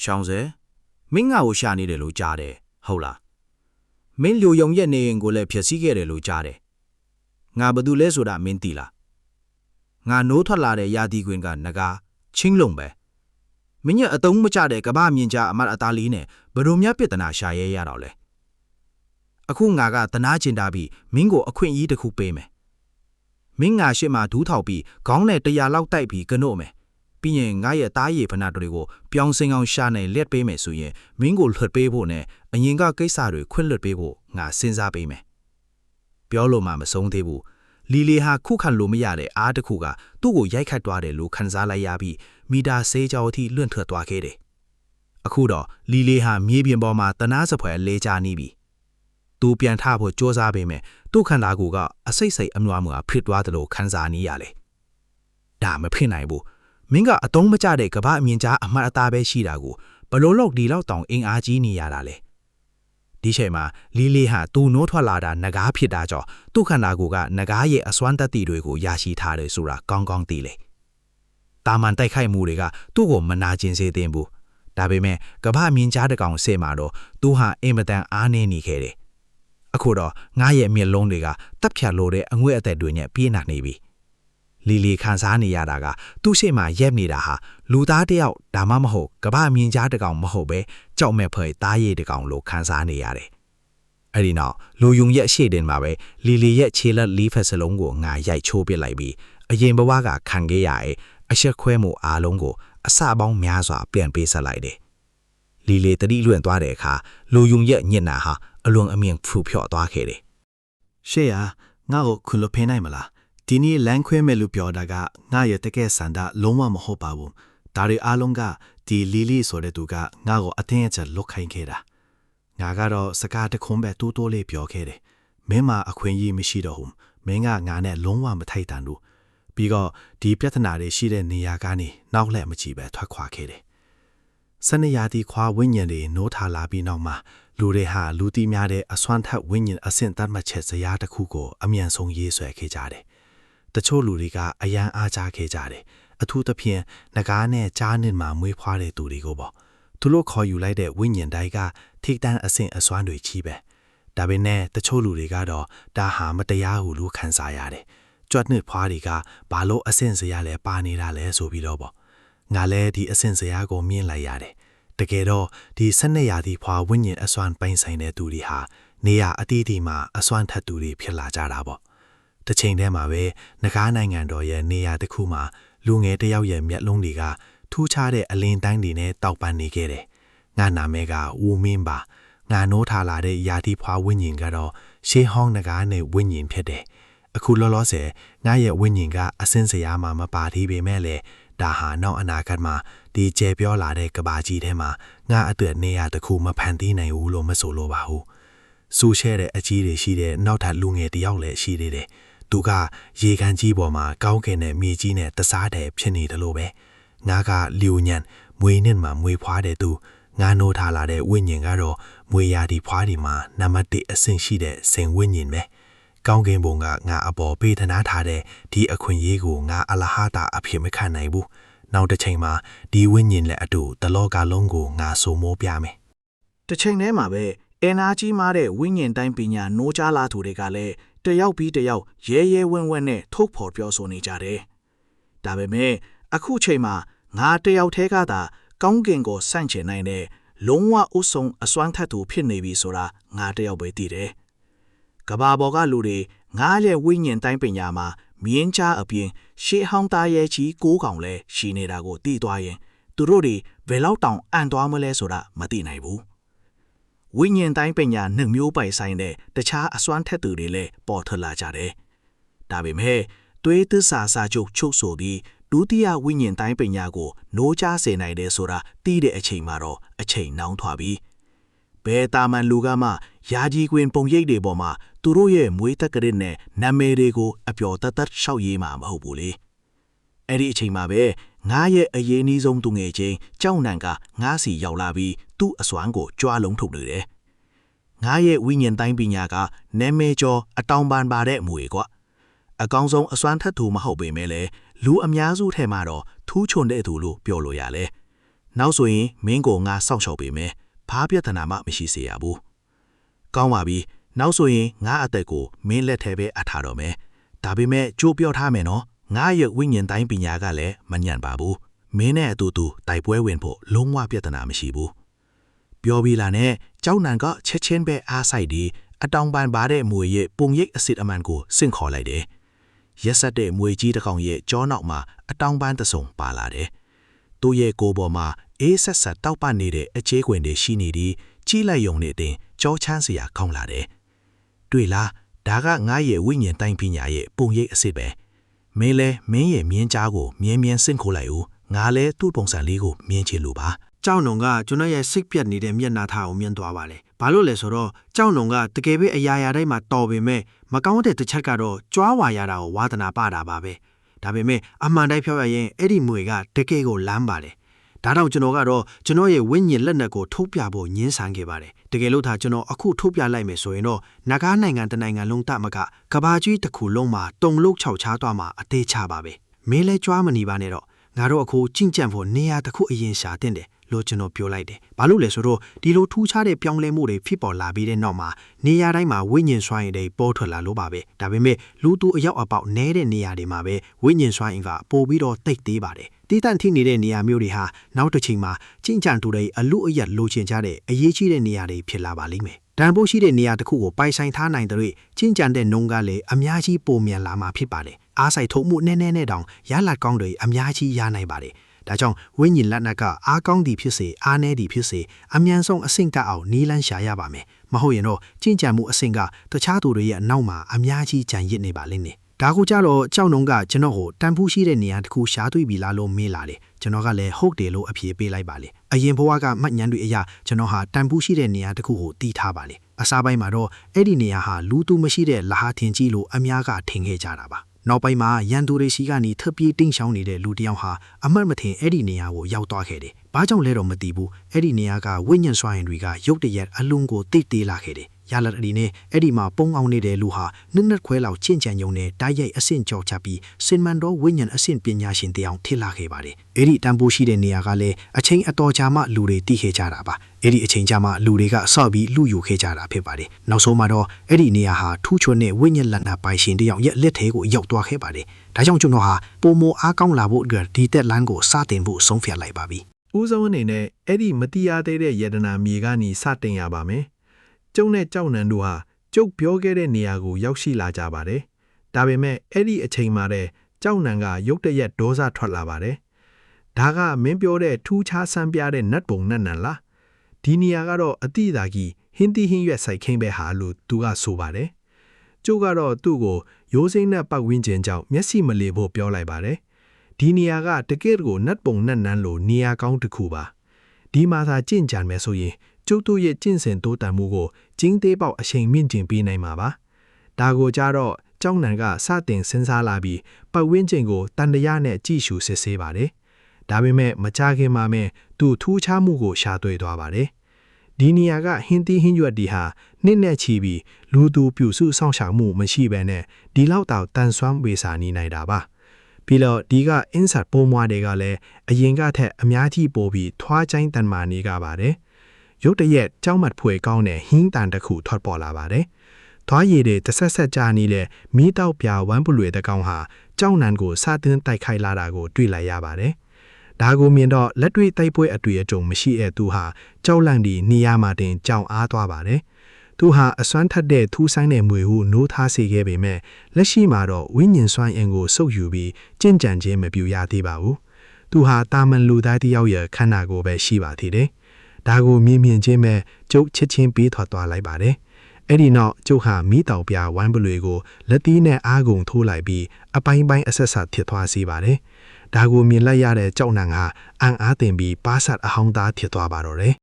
ရှောင်းစေမင်းငါ့ကိုရှာနေတယ်လို့ကြားတယ်ဟုတ်လားမင်းလူယုံရဲ့နေရင်ကိုလည်းဖြည့်ဆည်းခဲ့တယ်လို့ကြားတယ်ငါဘာတူလဲဆိုတာမင်းသိလားငါနိုးထွက်လာတဲ့ရာသီခွင်ကငကားချင်းလုံးပဲမင်းရဲ့အတုံးမကျတဲ့ကဘာမြင်ကြအမတ်အသားလေးနဲ့ဘယ်လိုများပြဿနာရှာရဲရတော့လဲအခုငါကတနာကျင်တာပြီးမင်းကိုအခွင့်အရေးတစ်ခုပေးမယ်မင်းငါရှေ့မှာဒူးထောက်ပြီးခေါင်းနဲ့100လောက်တိုက်ပြီးကနို့မယ်ပြီးရင်ငါရဲ့သားရည်ဖနာတွေကိုပြောင်းစင်အောင်ရှာနိုင်လက်ပေးမယ်ဆိုရင်မင်းကိုလွှတ်ပေးဖို့နဲ့အရင်ကကိစ္စတွေခွင့်လွှတ်ပေးဖို့ငါစဉ်းစားပေးမယ်ပြောလို့မှမဆုံးသေးဘူးလီလီဟာခုခံလို့မရတဲ့အားတစ်ခုကသူ့ကိုရိုက်ခတ်သွားတယ်လို့ခံစားလိုက်ရပြီးမီတာဆေးကြောအထိလွင့်ထွက်သွားခဲ့တယ်အခုတော့လီလီဟာမြေပြင်ပေါ်မှာတနာစပွဲလဲကျနေပြီသူပြန်ထဖို့စ조사ပေးမယ်သူ့ခန္ဓာကိုယ်ကအစိတ်စိတ်အမွှားမှုအဖြစ်သွားတယ်လို့ခံစားနေရလေဒါမဖြစ်နိုင်ဘူးမင်းကအတုံးမကျတဲ့ကဘာအမြင်ကြားအမှတ်အသားပဲရှိတာကိုဘလို့လောက်ဒီလောက်တောင်အင်အားကြီးနေရတာလေဒီချိန်မှာလီလီဟာသူ့နိုးထွက်လာတာငကားဖြစ်တာကြောင့်သူ့ခန္ဓာကိုယ်ကငကားရဲ့အစွမ်းတက်တီတွေကိုရရှိထားတယ်ဆိုတာကောင်းကောင်းသိလေတာမန်တိုက်ခိုက်မှုတွေကသူ့ကိုမနာကျင်စေသင့်ဘူးဒါပေမဲ့ကဘာအမြင်ကြားတကောင်ဆဲမှာတော့သူဟာအင်မတန်အားနေနေခဲ့တယ်အခုတော့ငါရဲ့မျက်လုံးတွေကတပ်ဖြတ်လို့တဲ့အငွေ့အသက်တွေနဲ့ပြေးနာနေပြီလီလီခံစားနေရတာကသူ့ရှေ့မှာရက်နေတာဟာလူသားတယောက်ဒါမှမဟုတ်ကဘာမြင်ကြားတကောင်မဟုတ်ပဲကြောက်မဲ့ဖွယ်သားရည်တကောင်လို့ခံစားနေရတယ်အဲ့ဒီနောက်လူယုံရဲ့ရှေ့တင်မှာပဲလီလီရဲ့ခြေလက်လီးဖက်စလုံးကိုငါရိုက်ချိုးပစ်လိုက်ပြီးအရင်ဘဝကခံခဲ့ရတဲ့အရှက်ခွဲမှုအားလုံးကိုအစပေါင်းများစွာပြန်ပေးဆက်လိုက်တယ်လီလီတတိလွင့်သွားတဲ့အခါလူယုံရဲ့ညစ်နာဟာအလွန်အမြင်ဖူဖြော့သွားခဲ့တယ်ရှေ့ဟာငါ့ကိုခွန်လွှတ်ဖင်းနိုင်မလားဒီနေ့လမ်းခွဲမဲ့လို့ပြောတာကငါရဲ့တကယ်ဆန္ဒလုံးဝမဟုတ်ပါဘူးဒါတွေအားလုံးကဒီလီလီဆိုတဲ့သူကငါ့ကိုအတင်းအကျပ်လွတ်ခိုင်းခဲ့တာငါကတော့စကားတခွန်းပဲတိုးတိုးလေးပြောခဲ့တယ်မင်းမအခွင့်အရေးမရှိတော့ဘူးမင်းကငါနဲ့လုံးဝမထိုက်တန်ဘူးပြီးတော့ဒီပြဿနာတွေရှိတဲ့နေရာကနေနောက်လှည့်မကြည့်ပဲထွက်ခွာခဲ့တယ်12ရာသီခွာဝိညာဉ်တွေနိုးထလာပြီးနောက်မှာလူတွေဟာလူတီးများတဲ့အစွမ်းထက်ဝိညာဉ်အဆင့်တတ်မှတ်ချက်ဇယားတစ်ခုကိုအမြန်ဆုံးရေးဆွဲခဲ့ကြတယ်တချို့လူတွေကအယံအားကြခဲ့ကြတယ်အထူးသဖြင့်ငကားနဲ့ကြားနစ်မှာမွေးဖွားတဲ့သူတွေကိုပေါ့သူတို့ခေါ်ယူလိုက်တဲ့ဝိညာဉ်တိုင်းကထိတန်းအဆင့်အစွမ်းတွေကြီးပဲဒါပေမဲ့တချို့လူတွေကတော့ဒါဟာမတရားဟုလို့ခံစားရတယ်ကြွတ်နှစ်ဖွားတွေကဘာလို့အဆင့်ဇယားလဲပါနေတာလဲဆိုပြီးတော့ပေါ့ငါလည်းဒီအဆင့်ဇယားကိုမြင်လိုက်ရတယ်တကယ်တော့ဒီ12ရာသီဖွာဝိညာဉ်အစွမ်းပိုင်ဆိုင်တဲ့သူတွေဟာနေရအတီးတီမှာအစွမ်းထက်သူတွေဖြစ်လာကြတာပေါ့တစ်ချိန်တည်းမှာပဲငကားနိုင်ငံတော်ရဲ့နေရာတစ်ခုမှာလူငယ်တစ်ယောက်ရဲ့မျက်လုံးတွေကထူးခြားတဲ့အလင်းတိုင်းတွေနဲ့တောက်ပန်းနေခဲ့တယ်ငါနာမည်ကဝူမင်းပါငါနိုးထားလာတဲ့ရာသီဖွာဝိညာဉ်ကတော့ရှေးဟောင်းငကားနဲ့ဝိညာဉ်ဖြစ်တယ်အခုလောလောဆယ်ငါရဲ့ဝိညာဉ်ကအစင်းစရာမှမပါသေးပေမဲ့လေဒါဟာနောက်အနာဂတ်မှာဒီကျဲပြောလာတဲ့ကဘာကြီးထဲမှာငါအတွက်နေရာတစ်ခုမဖန်တီးနိုင်ဘူးလို့မဆိုလိုပါဘူးစူးရှဲတဲ့အကြီးတွေရှိတဲ့နောက်ထပ်လူငယ်တစ်ယောက်လည်းရှိသေးတယ်သူကရေကန်ကြီးပေါ်မှာကောင်းကင်နဲ့မြေကြီးနဲ့တစားတယ်ဖြစ်နေတယ်လို့ပဲငါကလျူညံမွေးနှစ်မှာမွေးဖွားတဲ့သူငါနိုးထားလာတဲ့ဝိညာဉ်ကတော့မွေရာဒီဖွားဒီမှာနံပါတ်1အဆင့်ရှိတဲ့စင်ဝိညာဉ်ပဲကောင်းကင်ဘုံကငါအပေါ်ပေးသနာထားတဲ့ဒီအခွင့်အရေးကိုငါအလဟာတာအဖြစ်မခံနိုင်ဘူးနောက်တစ်ချိန်မှာဒီဝိညာဉ်နဲ့အတူတလောကလုံးကိုငါစိုးမိုးပြမယ်တစ်ချိန်တည်းမှာပဲအင်အားကြီးမားတဲ့ဝိညာဉ်တိုင်းပညာနိုးကြားလာသူတွေကလည်းတယောက်ပြီးတယောက်ရဲရဲဝင့်ဝင့်နဲ့ထုတ်ဖော်ပြောဆိုနေကြတယ်ဒါပေမဲ့အခုချိန်မှာငါတယောက်တည်းကသာကောင်းကင်ကိုဆန့်ကျင်နိုင်တဲ့လုံးဝဥဆောင်အစွမ်းထက်သူဖြစ်နေပြီဆိုတာငါတယောက်ပဲသိတယ်ကဘာပေါ်ကလူတွေငါရဲ့ဝိညာဉ်တိုင်းပညာမှာမြင်းချအပြင်ရှေးဟောင်းသားရဲ့ကြီး9កောင်လဲရှိနေတာကိုသိသွားရင်သူတို့တွေဘယ်လောက်တောင်အံ့သွားမလဲဆိုတာမသိနိုင်ဘူးဝိညာဉ်တိုင်းပညာနှစ်မျိုးပိုင်ဆိုင်တဲ့တခြားအစွမ်းထက်သူတွေလည်းပေါ်ထွက်လာကြတယ်ဒါပေမဲ့သွေးသစ္စာစာချုပ်ချုပ်ဆိုပြီးဒုတိယဝိညာဉ်တိုင်းပညာကိုနိုးကြားစေနိုင်တယ်ဆိုတာသိတဲ့အချိန်မှာတော့အချိန်နှောင်းထွားပြီဘယ်တာမန်လူကမှယာကြီးကွင်ပုံရိပ်တွေပေါ်မှာသူတို့ရဲ့မွေးတက်ကရစ်နဲ့နာမည်တွေကိုအပျော်တတ်ရှောက်ရေးမှာမဟုတ်ဘူးလေအဲ့ဒီအချိန်မှာပဲငါရဲ့အရေးအနည်းဆုံးသူငယ်ချင်းကြောက်နံကငါစီရောက်လာပြီးသူ့အစွမ်းကိုကြွားလုံးထုတ်နေတယ်ငါရဲ့ဝိညာဉ်တိုင်းပညာကနာမည်ကျော်အတောင်ပန်ပါတဲ့အမွေကွာအကောင်းဆုံးအစွမ်းထက်သူမဟုတ်ပေမဲ့လည်းလူအများစုထဲမှာတော့ထူးချွန်တဲ့သူလို့ပြောလို့ရလဲ နောက်ဆိုရင်မင်းကိုငါစောင့်ရှောက်ပေးမယ်ဘာပြဿနာမှမရှိစေရဘူးကောင်းပါပြီနောက်ဆိုရင်ငါအသက်ကိုမင်းလက်ထဲပဲအထားတော့မယ်ဒါပေမဲ့ကြိုးပြောထားမယ်နော်ငါရဲ့ဝိညာဉ်တိုင်းပညာကလည်းမညံ့ပါဘူးမင်းနဲ့အတူတူတိုက်ပွဲဝင်ဖို့လုံးဝပြဿနာမရှိဘူးပြောပြီးလာနဲ့ကျောင်းနံကချက်ချင်းပဲအားဆိုင်ဒီအတောင်ပန်ပါတဲ့မွေရဲ့ပုံရိပ်အစစ်အမှန်ကိုစင့်ခေါ်လိုက်တယ်ရက်ဆက်တဲ့မွေကြီးတစ်ကောင်ရဲ့ကြောနောက်မှာအတောင်ပန်တဆုံပါလာတယ်သူ့ရဲ့ကိုယ်ပေါ်မှာအေးဆက်ဆက်တောက်ပနေတဲ့အချေးခွင်တွေရှိနေပြီးကြီးလိုက်ယုံနေတင်ကြောချမ်းစရာကောင်းလာတယ်တွေ့လားဒါကငါရဲ့ဝိညာဉ်တိုင်းပညာရဲ့ပုံရိပ်အစစ်ပဲမင်းလဲမင်းရဲ့မြင်းကြားကိုမြင်းမြန်းစင့်ခိုးလိုက်ဦးငါလဲသူ့ပုံစံလေးကိုမြင်ချင်လို့ပါเจ้าหนงကကျွန်တော်ရဲ့စိတ်ပြတ်နေတဲ့မျက်နှာထားကိုမြင်သွားပါလေဘာလို့လဲဆိုတော့เจ้าหนงကတကယ်ပဲအရာရာတိုင်းမှာတော်ပေမဲ့မကောင်းတဲ့တစ်ချက်ကတော့ကြွားဝါရတာကိုဝါသနာပတာပါပဲဒါပေမဲ့အမှန်တိုင်းပြောရရင်အဲ့ဒီမွေကတကယ်ကိုလမ်းပါတယ်ဒါတော့ကျွန်တော်ကတော့ကျွန်တော်ရဲ့ဝိညာဉ်လက်နက်ကိုထုတ်ပြဖို့ညှင်းဆန်ခဲ့ပါတယ်တကယ်လို့သာကျွန်တော်အခုထုတ်ပြလိုက်မယ်ဆိုရင်တော့နဂါးနိုင်ငံတနိုင်ငံလုံးတမကကဘာကြီးတစ်ခုလုံးမှာတုံလုတ်ခြောက်ချားသွားမှာအသေးချပါပဲမင်းလဲကြွားမနေပါနဲ့တော့ငါတို့အခုကြင့်ကြံဖို့နေရာတစ်ခုအရင်ရှာတင်တယ်လို့ကျွန်တော်ပြောလိုက်တယ်ဘာလို့လဲဆိုတော့ဒီလိုထူးခြားတဲ့ပြောင်းလဲမှုတွေဖြစ်ပေါ်လာပြီးတဲ့နောက်မှာနေရာတိုင်းမှာဝိညာဉ်စွမ်းအင်တွေပေါ်ထွက်လာလို့ပါပဲဒါပေမဲ့လူသူအရောက်အပေါက်နဲတဲ့နေရာတွေမှာပဲဝိညာဉ်စွမ်းအင်ကပိုပြီးတော့တိတ်သေးပါတယ်တီးတန့်ထိနေတဲ့နေရာမျိုးတွေဟာနောက်တစ်ချိန်မှာကြင့်ကြံတူတဲ့အလူအယက်လိုချင်ကြတဲ့အရေးကြီးတဲ့နေရာတွေဖြစ်လာပါလိမ့်မယ်တန်ဖိုးရှိတဲ့နေရာတစ်ခုကိုပိုင်ဆိုင်ထားနိုင်တဲ့ကြင့်ကြံတဲ့နှုံးကလည်းအများကြီးပိုမြန်လာမှာဖြစ်ပါတယ်အားဆိုင်ထုံမှုနည်းနည်းနဲ့တောင်ရလတ်ကောင်းတွေအများကြီးရနိုင်ပါတယ်ဒါကြောင့်ဝိညာဉ်လက်နက်ကအားကောင်းသည်ဖြစ်စေအားနည်းသည်ဖြစ်စေအမြန်ဆုံးအဆင့်ကအောင်နီးလန်းရှာရပါမယ်မဟုတ်ရင်တော့ကြင်ကြံမှုအဆင့်ကတခြားသူတွေရဲ့အနောက်မှာအများကြီးကြံရစ်နေပါလိမ့်မယ်ဒါကိုကြတော့ကြောက်နှုံကကျွန်တော်ကိုတန်ဖိုးရှိတဲ့နေရာတစ်ခုရှားတွေ့ပြီလားလို့မေးလာတယ်ကျွန်တော်ကလည်းဟုတ်တယ်လို့အဖြေပေးလိုက်ပါလေအရင်ဘဝကမှတ်ဉာဏ်တွေအရကျွန်တော်ဟာတန်ဖိုးရှိတဲ့နေရာတစ်ခုကိုတီးထားပါလေအစားပိုင်းမှာတော့အဲ့ဒီနေရာဟာလူသူမရှိတဲ့လဟာထင်ကြီးလို့အများကထင်ခဲ့ကြတာပါနောက်ပိုင်းမှာရန်သူတွေရှိကနေထပ်ပြေးတင်းရှောင်းနေတဲ့လူတယောက်ဟာအမှတ်မထင်အဲ့ဒီနေရာကိုရောက်သွားခဲ့တယ်။ဘာကြောင့်လဲတော့မသိဘူး။အဲ့ဒီနေရာကဝိညာဉ်စွမ်းအင်တွေကရုတ်တရက်အလုံးကိုတိတ်တေးလာခဲ့တယ်။ရလဒ်အဒီနဲ့အဲ့ဒီမှာပုံအောင်နေတဲ့လူဟာနှစ်ခွဲလောက်ချင်းချန်ယုံနဲ့တိုက်ရိုက်အဆင့်ကျော်ချပြီးစင်မန်တော်ဝိညာဉ်အဆင့်ပညာရှင်တယောက်ထစ်လာခဲ့ပါတယ်။အဲ့ဒီတန်ဖိုးရှိတဲ့နေရာကလည်းအချိန်အတော်ကြာမှလူတွေတည်ခဲ့ကြတာပါ။အဲ့ဒီအချိန်ကြာမှလူတွေကဆော့ပြီးလူယူခဲ့ကြတာဖြစ်ပါတယ်။နောက်ဆုံးမှာတော့အဲ့ဒီနေရာဟာထူးချွန်တဲ့ဝိညာဉ်လက်နက်ပိုင်ရှင်တယောက်ရဲ့လက်ထဲကိုရောက်သွားခဲ့ပါတယ်။ဒါကြောင့်ကျွန်တော်ဟာပုံမအားကောင်းလာဖို့အတွက်ဒီတက်လန်းကိုစတင်ဖို့ဆုံးဖြတ်လိုက်ပါပြီ။ဦးဆုံးအနေနဲ့အဲ့ဒီမတိရသေးတဲ့ယတနာမြေကနေစတင်ရပါမယ်။ကျုံနဲ့ကြောက်နံတို့ဟာကျုပ်ပြောခဲ့တဲ့နေရာကိုရောက်ရှိလာကြပါတယ်။ဒါပေမဲ့အဲ့ဒီအချိန်မှာတဲ့ကြောက်နံကရုတ်တရက်ဒေါသထွက်လာပါတယ်။ဒါကမင်းပြောတဲ့ထူးခြားဆန်းပြတဲ့နတ်ပုံနတ်နံလား။ဒီနေရာကတော့အတိအသာကြီးဟင်းသီးဟင်းရွက်ဆိုင်ခင်းပဲဟာလို့သူကဆိုပါတယ်။ကျုပ်ကတော့သူ့ကိုရိုးစိမ့်နဲ့ပတ်ဝန်းကျင်ကြောင့်မျက်စိမလီဖို့ပြောလိုက်ပါတယ်။ဒီနေရာကတကယ့်ကိုနတ်ပုံနတ်နန်းလို့နေရာကောင်းတစ်ခုပါ။ဒီမှာသာကြင့်ကြံမယ်ဆိုရင်ကျုပ်တို့ရဲ့ကျင့်စဉ်တိုးတက်မှုကိုကျင်းသေးပေါက်အချိန်မြင့်တင်ပေးနိုင်မှာပါ။ဒါကိုကြတော့ကျောင်းနံကစတင်စဉ်းစားလာပြီးပတ်ဝန်းကျင်ကိုတန်တရားနဲ့ကြည့်ရှုစစ်ဆေးပါတယ်။ဒါပေမဲ့မကြခင်မှာပဲသူထူးခြားမှုကိုရှာတွေ့သွားပါတယ်။ဒီနေရာကဟင်းသီးဟင်းရွက်တီဟာနှစ်နဲ့ချီပြီးလူသူပြုစုဆောင်ရှောက်မှုမရှိဘဲနဲ့ဒီလောက်တောင်တန်ဆွမ်းဝေစာနေနိုင်တာပါ။ပြီးတော့ဒီကအင်းဆက်ပိုးမွားတွေကလည်းအရင်ကထက်အများကြီးပိုပြီးထွားချိုင်းတန်မာနေကြပါတယ်။ရုတ်တရက်ကြောက်မတ်ဖွေကောင်းတဲ့ဟင်းတန်တစ်ခုထွက်ပေါ်လာပါတယ်။သွားရည်တွေတဆက်ဆက်ကြားနေတဲ့မီးတောက်ပြဝမ်းပလွေတကောင်ဟာကြောက်နံကိုစတင်တိုက်ခိုက်လာတာကိုတွေ့လိုက်ရပါတယ်။ဒါကိုမြင်တော့လက်တွေ့တိုက်ပွဲအတွေ့အကြုံမရှိတဲ့သူဟာကြောက်လန့်ပြီးနေရာမှာတင်ကြောင်အားသွားပါတယ်။သူဟာအစွမ်းထက်တဲ့ထူးဆိုင်တဲ့မွေဟုနိုးထားစေခဲ့ပေမဲ့လက်ရှိမှာတော့ဝိညာဉ်စွမ်းအင်ကိုစုပ်ယူပြီးကြင့်ကြံခြင်းမပြုရသေးပါဘူး။သူဟာတာမန်လူသားတစ်ယောက်ရဲ့ခန္ဓာကိုယ်ပဲရှိပါသေးတယ်။ဒါကိုမြင်ချင်းပဲကျုပ်ချစ်ချင်းပေးထွက်သွားလိုက်ပါတယ်။အဲ့ဒီနောက်ကျုပ်ဟာမီးတောင်ပြဝမ်းပလွေကိုလက်သီးနဲ့အားကုန်ထိုးလိုက်ပြီးအပိုင်းပိုင်းအဆက်ဆက်ဖြစ်သွားစေပါတယ်။ဒါကိုမြင်လိုက်ရတဲ့ကြောက်နံကအံ့အားသင့်ပြီးပါဆတ်အဟောင်းသားဖြစ်သွားပါတော့တယ်